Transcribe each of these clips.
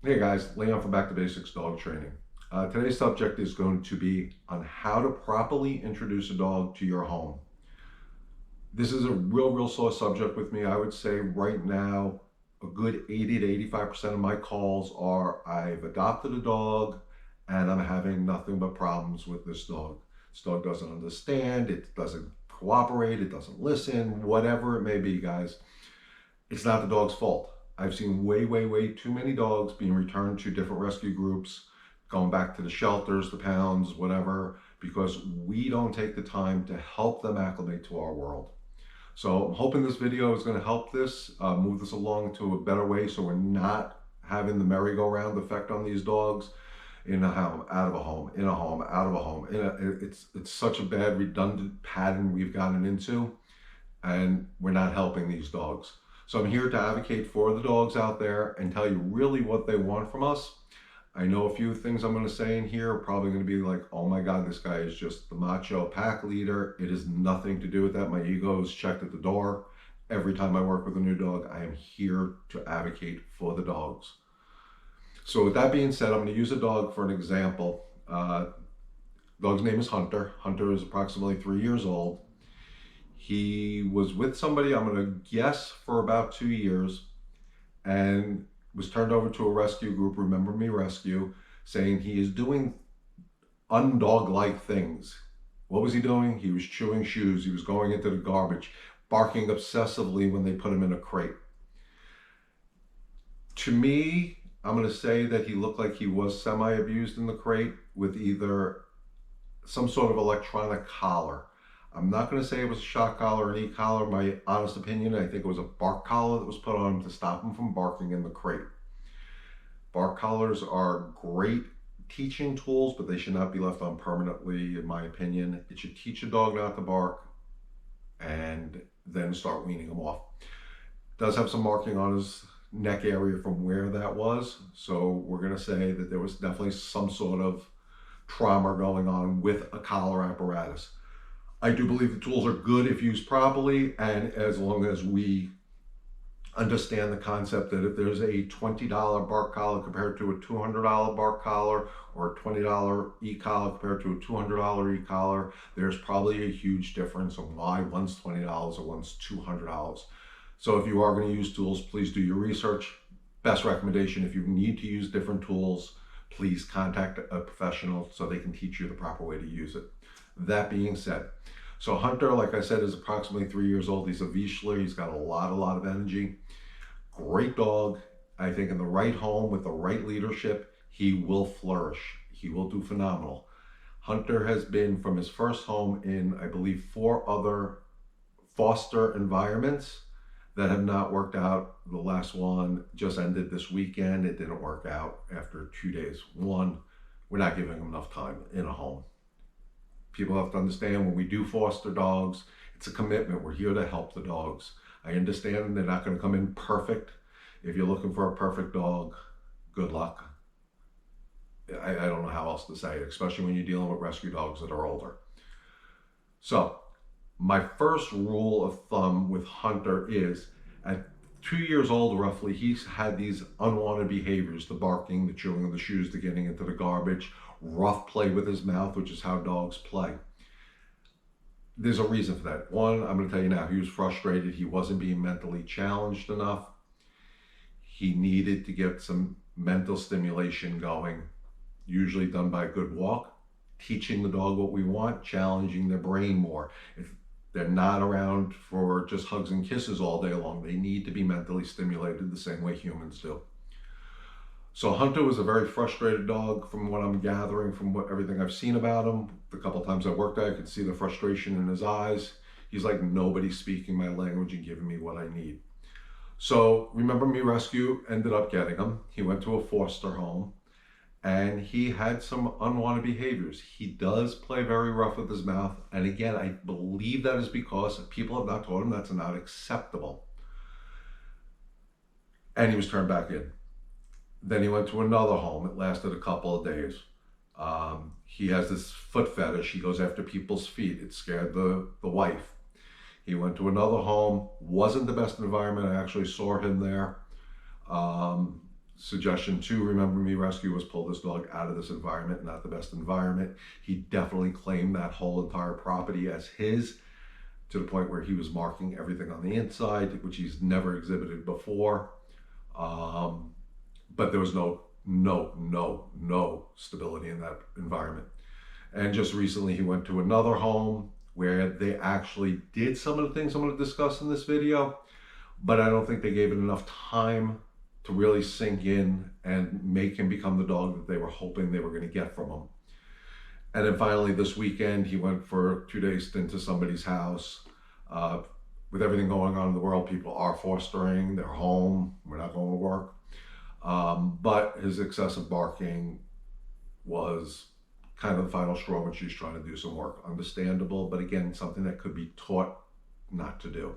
Hey guys, Leon from Back to Basics Dog Training. Today's subject is going to be on how to properly introduce a dog to your home. This is a real sore subject with me. I would say right now, a good 80 to 85% of my calls are I've adopted a dog and I'm having nothing but problems with this dog. This dog doesn't understand, it doesn't cooperate, it doesn't listen, whatever it may be, guys. It's not the dog's fault. I've seen way too many dogs being returned to different rescue groups, going back to the shelters, the pounds, whatever, because we don't take the time to help them acclimate to our world. So I'm hoping this video is going to help move this along to a better way so we're not having the merry-go-round effect on these dogs in a home, out of a home, in a home, out of a home. It's such a bad redundant pattern we've gotten into, and we're not helping these dogs. So I'm here to advocate for the dogs out there and tell you really what they want from us. I know a few things I'm going to say in here are probably going to be like, oh my God, this guy is just the macho pack leader. It has nothing to do with that. My ego is checked at the door. Every time I work with a new dog, I am here to advocate for the dogs. So with that being said, I'm going to use a dog for an example. Dog's name is Hunter. Hunter is approximately 3 years old. He was with somebody, I'm going to guess, for about 2 years, and was turned over to a rescue group, Remember Me Rescue, saying he is doing undog-like things. What was he doing? He was chewing shoes. He was going into the garbage, barking obsessively when they put him in a crate. To me, I'm going to say that he looked like he was semi-abused in the crate with either some sort of electronic collar. I'm not going to say it was a shock collar or an e-collar. My honest opinion, I think it was a bark collar that was put on him to stop him from barking in the crate. Bark collars are great teaching tools, but they should not be left on permanently, in my opinion. It should teach a dog not to bark and then start weaning him off. It does have some marking on his neck area from where that was, so we're going to say that there was definitely some sort of trauma going on with a collar apparatus. I do believe the tools are good if used properly, and as long as we understand the concept that if there's a $20 bark collar compared to a $200 bark collar, or a $20 e-collar compared to a $200 e-collar, there's probably a huge difference on why one's $20 or one's $200. So if you are going to use tools, please do your research. Best recommendation, if you need to use different tools, please contact a professional so they can teach you the proper way to use it. That being said, so Hunter, like I said, is approximately 3 years old. He's a Vizsla. He's got a lot of energy. Great dog. I think in the right home with the right leadership, he will flourish. He will do phenomenal. Hunter has been from his first home in, I believe, 4 other foster environments that have not worked out. The last one just ended this weekend. It didn't work out after 2 days. One, we're not giving him enough time in a home. People have to understand when we do foster dogs, it's a commitment. We're here to help the dogs. I understand they're not going to come in perfect. If you're looking for a perfect dog, good luck. I don't know how else to say it, especially when you're dealing with rescue dogs that are older. So my first rule of thumb with Hunter is at 2 years old, roughly, he's had these unwanted behaviors, the barking, the chewing of the shoes, the getting into the garbage, rough play with his mouth, which is how dogs play. There's a reason for that. One, I'm going to tell you now, he was frustrated. He wasn't being mentally challenged enough. He needed to get some mental stimulation going, usually done by a good walk, teaching the dog what we want, challenging their brain more. If they're not around for just hugs and kisses all day long, they need to be mentally stimulated the same way humans do. So Hunter was a very frustrated dog from what I'm gathering from everything I've seen about him. The couple times I worked there, I could see the frustration in his eyes. He's like, nobody's speaking my language and giving me what I need. So Remember Me Rescue ended up getting him. He went to a foster home and he had some unwanted behaviors. He does play very rough with his mouth. And again, I believe that is because people have not told him that's not acceptable. And he was turned back in. Then he went to another home. It lasted a couple of days. He has this foot fetish. He goes after people's feet. It scared the wife. He went to another home. Wasn't the best environment. I actually saw him there. suggestion to Remember Me Rescue was pull this dog out of this environment, not the best environment. He definitely claimed that whole entire property as his, to the point where he was marking everything on the inside, which he's never exhibited before. But there was no stability in that environment. And just recently he went to another home where they actually did some of the things I'm going to discuss in this video, but I don't think they gave it enough time to really sink in and make him become the dog that they were hoping they were going to get from him. And then finally this weekend, he went for a 2-day stint to somebody's house. With everything going on in the world, people are fostering, they're home, we're not going to work. But his excessive barking was kind of the final straw when she's trying to do some work. Understandable, but again, something that could be taught not to do.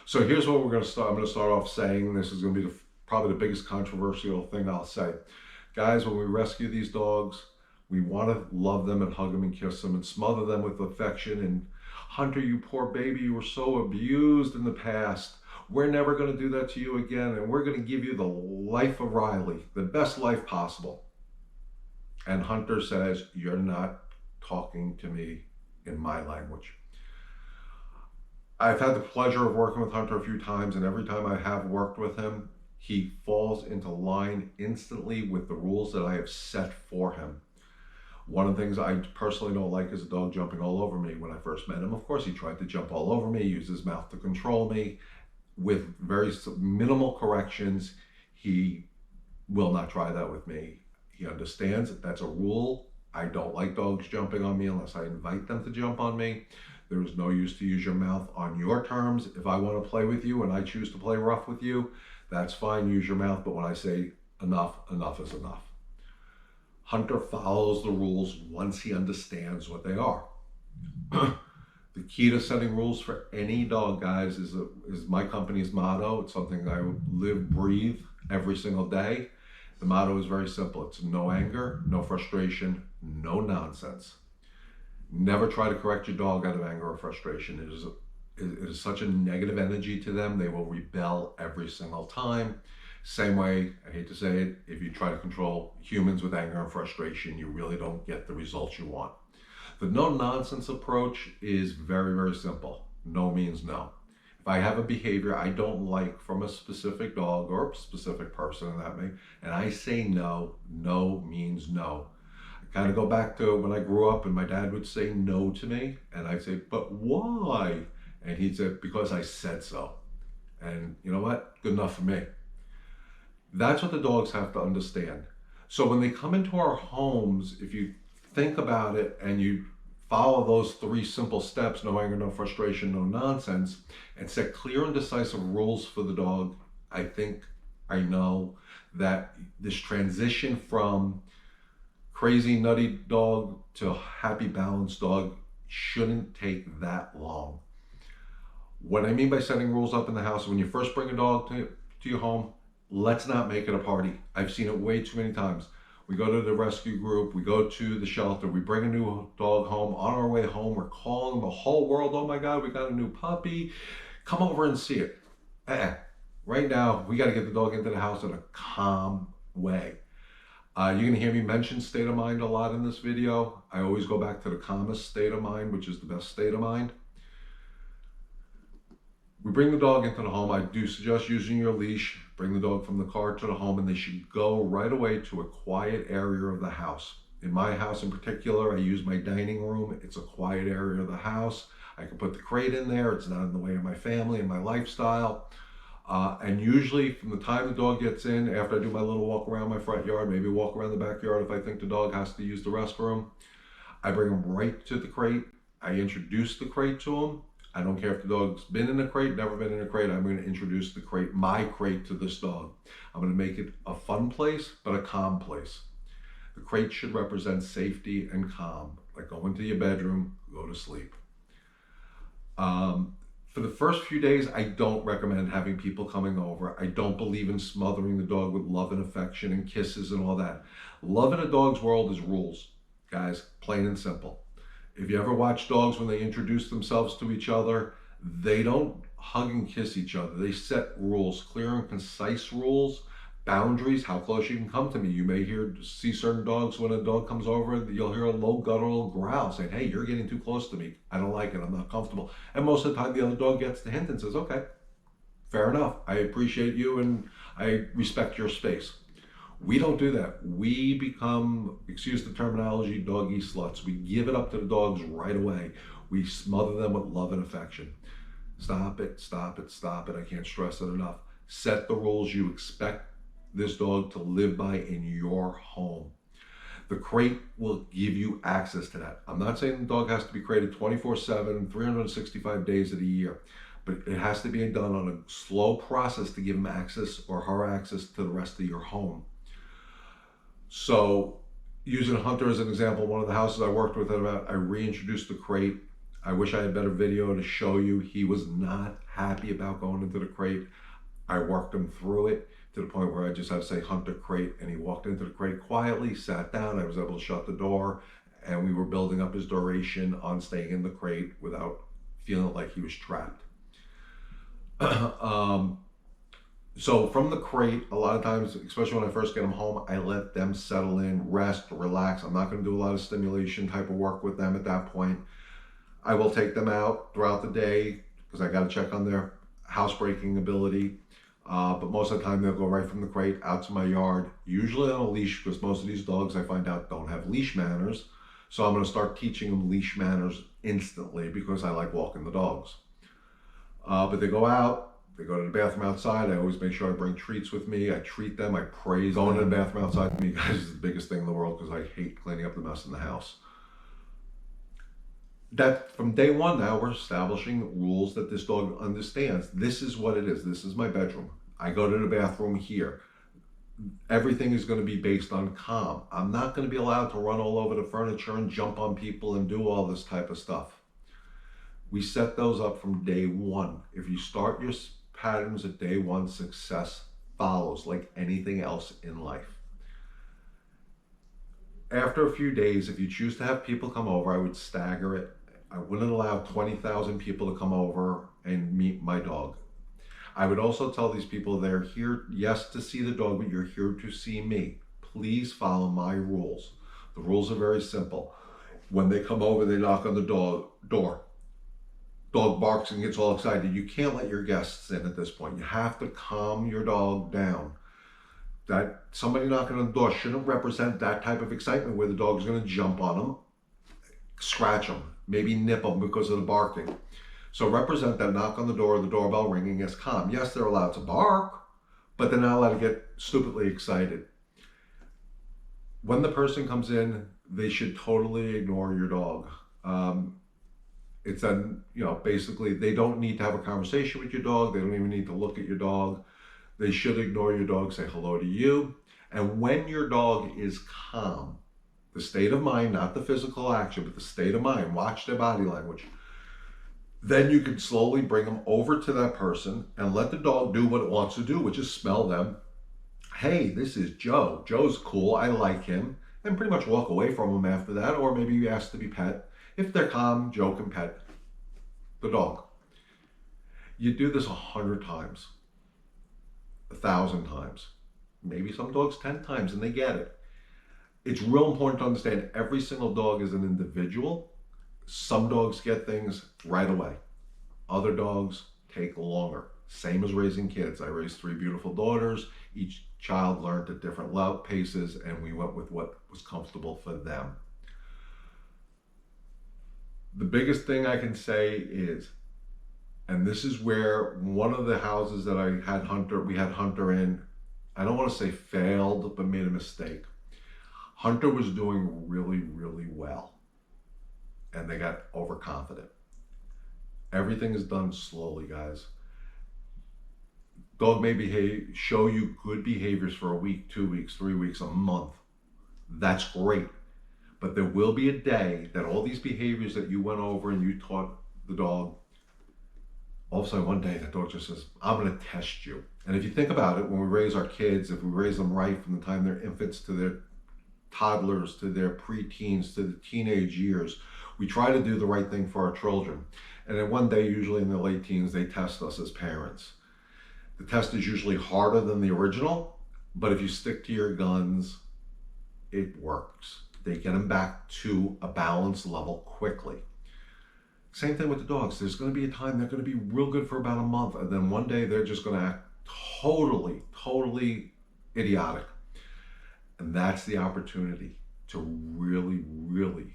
So here's what we're going to start. I'm going to start off saying, this is going to be probably the biggest controversial thing I'll say. Guys, when we rescue these dogs, we want to love them and hug them and kiss them and smother them with affection. And Hunter, you poor baby, you were so abused in the past. We're never going to do that to you again. And we're going to give you the life of Riley, the best life possible. And Hunter says, you're not talking to me in my language. I've had the pleasure of working with Hunter a few times, and every time I have worked with him, he falls into line instantly with the rules that I have set for him. One of the things I personally don't like is a dog jumping all over me. When I first met him, of course, he tried to jump all over me, use his mouth to control me. With very minimal corrections, he will not try that with me. He understands that that's a rule. I don't like dogs jumping on me unless I invite them to jump on me. There is no use to use your mouth on your terms. If I want to play with you and I choose to play rough with you, that's fine, use your mouth. But when I say enough, enough is enough. Hunter follows the rules once he understands what they are. The key to setting rules for any dog, guys, is my company's motto. It's something I live, breathe every single day. The motto is very simple. It's no anger, no frustration, no nonsense. Never try to correct your dog out of anger or frustration. It is such a negative energy to them. They will rebel every single time. Same way, I hate to say it, if you try to control humans with anger and frustration, you really don't get the results you want. The no nonsense approach is very, very simple. No means no. If I have a behavior I don't like from a specific dog or a specific person in that way, and I say no, no means no. I kind of go back to when I grew up and my dad would say no to me, and I'd say, but why? And he'd say, because I said so. And you know what? Good enough for me. That's what the dogs have to understand. So when they come into our homes, if you think about it and you follow those 3 simple steps, no anger, no frustration, no nonsense, and set clear and decisive rules for the dog, I know that this transition from crazy nutty dog to happy balanced dog shouldn't take that long. What I mean by setting rules up in the house, when you first bring a dog to your home, let's not make it a party. I've seen it way too many times. We go to the rescue group, we go to the shelter, we bring a new dog home. On our way home, we're calling the whole world, oh my God, we got a new puppy. Come over and see it. Right now, we got to get the dog into the house in a calm way. You're going to hear me mention state of mind a lot in this video. I always go back to the calmest state of mind, which is the best state of mind. We bring the dog into the home. I do suggest using your leash. Bring the dog from the car to the home, and they should go right away to a quiet area of the house. In my house in particular, I use my dining room. It's a quiet area of the house. I can put the crate in there. It's not in the way of my family and my lifestyle. And usually from the time the dog gets in, after I do my little walk around my front yard, maybe walk around the backyard if I think the dog has to use the restroom, I bring him right to the crate. I introduce the crate to him. I don't care if the dog's been in a crate, never been in a crate. I'm going to introduce the crate, my crate, to this dog. I'm going to make it a fun place, but a calm place. The crate should represent safety and calm, like go into your bedroom, go to sleep. For the first few days, I don't recommend having people coming over. I don't believe in smothering the dog with love and affection and kisses and all that. Love in a dog's world is rules, guys, plain and simple. If you ever watch dogs when they introduce themselves to each other, they don't hug and kiss each other. They set rules, clear and concise rules, Boundaries, how close you can come to me. You may see certain dogs, when a dog comes over, you'll hear a low guttural growl saying, hey, you're getting too close to me. I don't like it. I'm not comfortable. And most of the time, the other dog gets the hint and says, okay, fair enough. I appreciate you and I respect your space. We don't do that. We become, excuse the terminology, doggy sluts. We give it up to the dogs right away. We smother them with love and affection. Stop it, stop it, stop it. I can't stress it enough. Set the rules you expect this dog to live by in your home. The crate will give you access to that. I'm not saying the dog has to be crated 24/7, 365 days of the year, but it has to be done on a slow process to give him access or her access to the rest of your home. So, using Hunter as an example, one of the houses I worked with I reintroduced the crate. I wish I had better video to show you. He was not happy about going into the crate. I worked him through it to the point where I just had to say, Hunter, crate, and he walked into the crate quietly, sat down, I was able to shut the door, and we were building up his duration on staying in the crate without feeling like he was trapped. So from the crate, a lot of times, especially when I first get them home, I let them settle in, rest, relax. I'm not going to do a lot of stimulation type of work with them at that point. I will take them out throughout the day because I got to check on their housebreaking ability. But most of the time they'll go right from the crate out to my yard, usually on a leash, because most of these dogs I find out don't have leash manners. So I'm going to start teaching them leash manners instantly because I like walking the dogs. But they go out. They go to the bathroom outside. I always make sure I bring treats with me. I treat them. I praise them. Going to the bathroom outside to me, guys, is the biggest thing in the world because I hate cleaning up the mess in the house. That from day one now, we're establishing rules that this dog understands. This is what it is. This is my bedroom. I go to the bathroom here. Everything is going to be based on calm. I'm not going to be allowed to run all over the furniture and jump on people and do all this type of stuff. We set those up from day one. If you start your patterns at day one, success follows like anything else in life. After a few days, if you choose to have people come over, I would stagger it. I wouldn't allow 20,000 people to come over and meet my dog. I would also tell these people they're here, yes, to see the dog, but you're here to see me. Please follow my rules. The rules are very simple. When they come over, they knock on the door. Dog barks and gets all excited. You can't let your guests in at this point. You have to calm your dog down. That somebody knocking on the door shouldn't represent that type of excitement where the dog's going to jump on them, scratch them, maybe nip them because of the barking. So represent that knock on the door, the doorbell ringing as calm. Yes, they're allowed to bark, but they're not allowed to get stupidly excited. When the person comes in, they should totally ignore your dog. It's basically they don't need to have a conversation with your dog. They don't even need to look at your dog. They should ignore your dog, say hello to you. And when your dog is calm, the state of mind, not the physical action, but the state of mind, watch their body language. Then you can slowly bring them over to that person and let the dog do what it wants to do, which is smell them. Hey, this is Joe. Joe's cool. I like him. And pretty much walk away from him after that, or maybe you ask to be pet. If they're calm, Joe can pet the dog. You do this 100 times, 1,000 times, maybe some dogs 10 times, and they get it. It's real important to understand every single dog is an individual. Some dogs get things right away. Other dogs take longer. Same as raising kids. I raised 3 beautiful daughters. Each child learned at different paces, and we went with what was comfortable for them. The biggest thing I can say is, and this is where one of the houses that we had Hunter in, I don't want to say failed, but made a mistake. Hunter was doing really, really well, and they got overconfident. Everything is done slowly, guys. Dog may show you good behaviors for a week, 2 weeks, 3 weeks, a month. That's great. But there will be a day that all these behaviors that you went over and you taught the dog, all of a sudden one day the dog just says, I'm going to test you. And if you think about it, when we raise our kids, if we raise them right from the time they're infants to their toddlers, to their preteens, to the teenage years, we try to do the right thing for our children. And then one day, usually in their late teens, they test us as parents. The test is usually harder than the original, But if you stick to your guns, it works. They get them back to a balanced level quickly. Same thing with the dogs. There's going to be a time they're going to be real good for about a month, and then one day they're just going to act totally idiotic. And that's the opportunity to really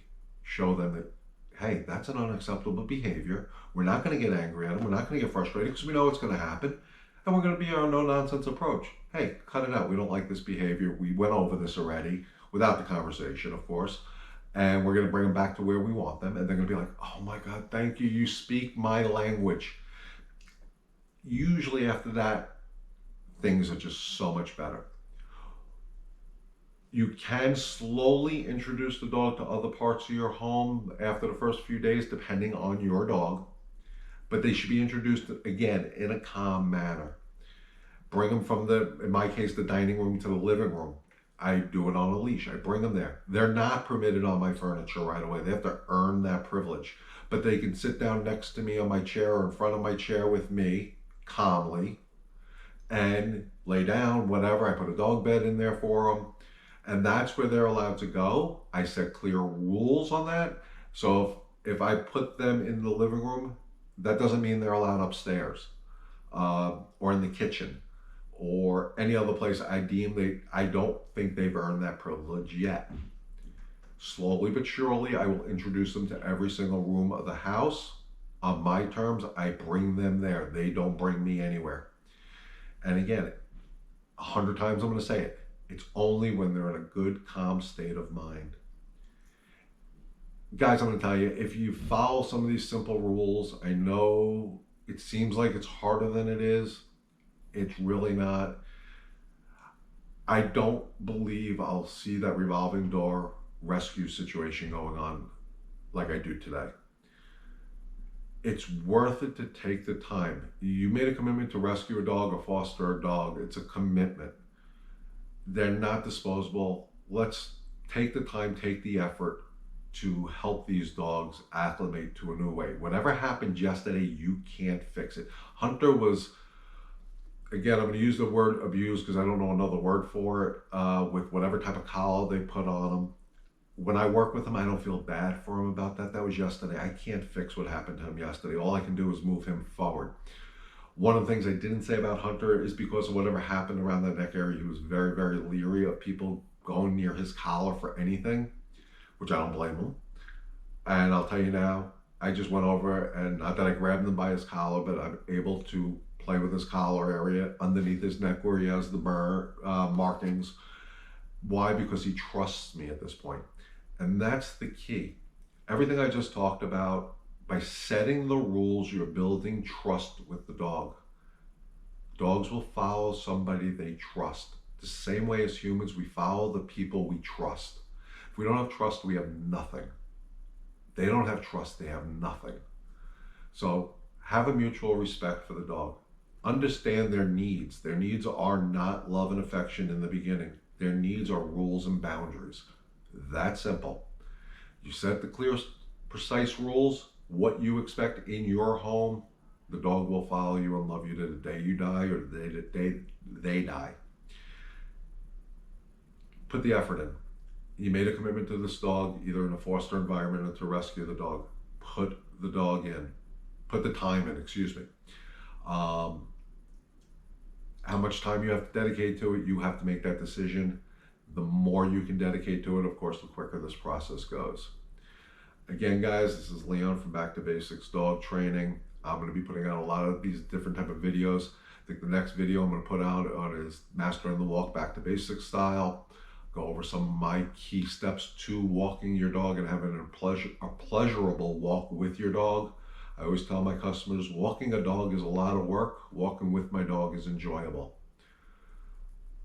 show them that, hey, that's an unacceptable behavior. We're not going to get angry at them. We're not going to get frustrated because we know it's going to happen. And we're going to be our no nonsense approach. Hey, cut it out. We don't like this behavior. We went over this already without the conversation, of course. And we're going to bring them back to where we want them. And they're going to be like, oh my God, thank you. You speak my language. Usually after that, things are just so much better. You can slowly introduce the dog to other parts of your home after the first few days, depending on your dog. But they should be introduced, again, in a calm manner. Bring them from in my case, the dining room to the living room. I do it on a leash. I bring them there. They're not permitted on my furniture right away. They have to earn that privilege. But they can sit down next to me on my chair or in front of my chair with me calmly and lay down, whatever. I put a dog bed in there for them. And that's where they're allowed to go. I set clear rules on that. So if I put them in the living room, that doesn't mean they're allowed upstairs or in the kitchen or any other place I don't think they've earned that privilege yet. Slowly but surely, I will introduce them to every single room of the house. On my terms, I bring them there. They don't bring me anywhere. And again, 100 times I'm going to say it. It's only when they're in a good, calm state of mind. Guys, I'm going to tell you, if you follow some of these simple rules, I know it seems like it's harder than it is. It's really not. I don't believe I'll see that revolving door rescue situation going on like I do today. It's worth it to take the time. You made a commitment to rescue a dog or foster a dog. It's a commitment. They're not disposable. Let's take the time, take the effort to help these dogs acclimate to a new way. Whatever happened yesterday, you can't fix it. Hunter was, again, I'm going to use the word abused because I don't know another word for it, with whatever type of collar they put on him. When I work with him, I don't feel bad for him about that. That was yesterday. I can't fix what happened to him yesterday. All I can do is move him forward. One of the things I didn't say about Hunter is because of whatever happened around that neck area, he was very leery of people going near his collar for anything, which I don't blame him. And I'll tell you now, I just went over, and not that I grabbed him by his collar, but I'm able to play with his collar area underneath his neck where he has the burn markings. Why? Because he trusts me at this point. And that's the key. Everything I just talked about, by setting the rules, you're building trust with the dog. Dogs will follow somebody they trust. The same way as humans, we follow the people we trust. If we don't have trust, we have nothing. They don't have trust, they have nothing. So have a mutual respect for the dog. Understand their needs. Their needs are not love and affection in the beginning. Their needs are rules and boundaries. That simple. You set the clear, precise rules, what you expect in your home, the dog will follow you and love you to the day you die or the day they die. Put the effort in. You made a commitment to this dog, either in a foster environment or to rescue the dog. Put the dog in. Put the time in, excuse me. How much time you have to dedicate to it, you have to make that decision. The more you can dedicate to it, of course, the quicker this process goes. Again, guys, this is Leon from Back to Basics Dog Training. I'm going to be putting out a lot of these different type of videos. I think the next video I'm going to put out on is Mastering the Walk Back to Basics style. Go over some of my key steps to walking your dog and having a pleasurable walk with your dog. I always tell my customers, walking a dog is a lot of work. Walking with my dog is enjoyable.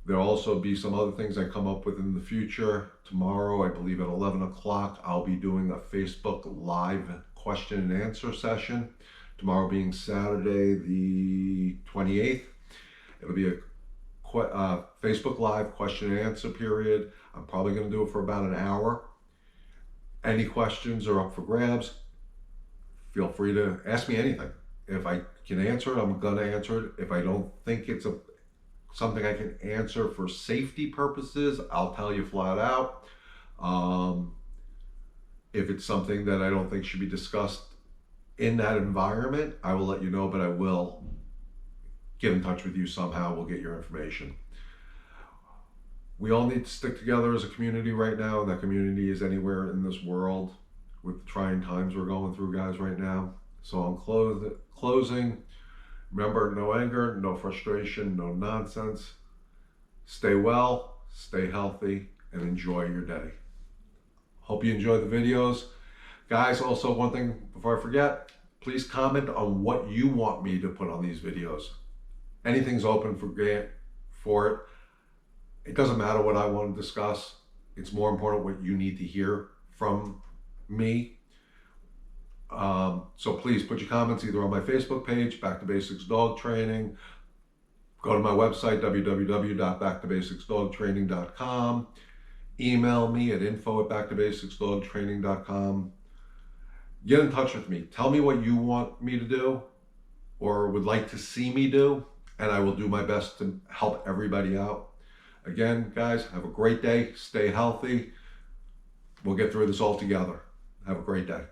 There'll also be some other things I come up with in the future. Tomorrow, I believe at 11 o'clock, I'll be doing a Facebook Live question and answer session. Tomorrow being Saturday, the 28th. It'll be a Facebook Live question and answer period. I'm probably going to do it for about an hour. Any questions are up for grabs. Feel free to ask me anything. If I can answer it, I'm going to answer it. If I don't think it's something I can answer for safety purposes, I'll tell you flat out. If it's something that I don't think should be discussed in that environment, I will let you know, but I will get in touch with you somehow. We'll get your information. We all need to stick together as a community right now, and that community is anywhere in this world with the trying times we're going through, guys, right now. So I'm closing. Remember, no anger, no frustration, no nonsense. Stay well, stay healthy, and enjoy your day. Hope you enjoy the videos. Guys, also one thing before I forget, please comment on what you want me to put on these videos. Anything's open for it. It doesn't matter what I want to discuss. It's more important what you need to hear from me. So please put your comments either on my Facebook page, Back to Basics Dog Training. Go to my website, www.backtobasicsdogtraining.com. Email me at info@backtobasicsdogtraining.com. Get in touch with me. Tell me what you want me to do or would like to see me do, and I will do my best to help everybody out. Again, guys, have a great day. Stay healthy. We'll get through this all together. Have a great day.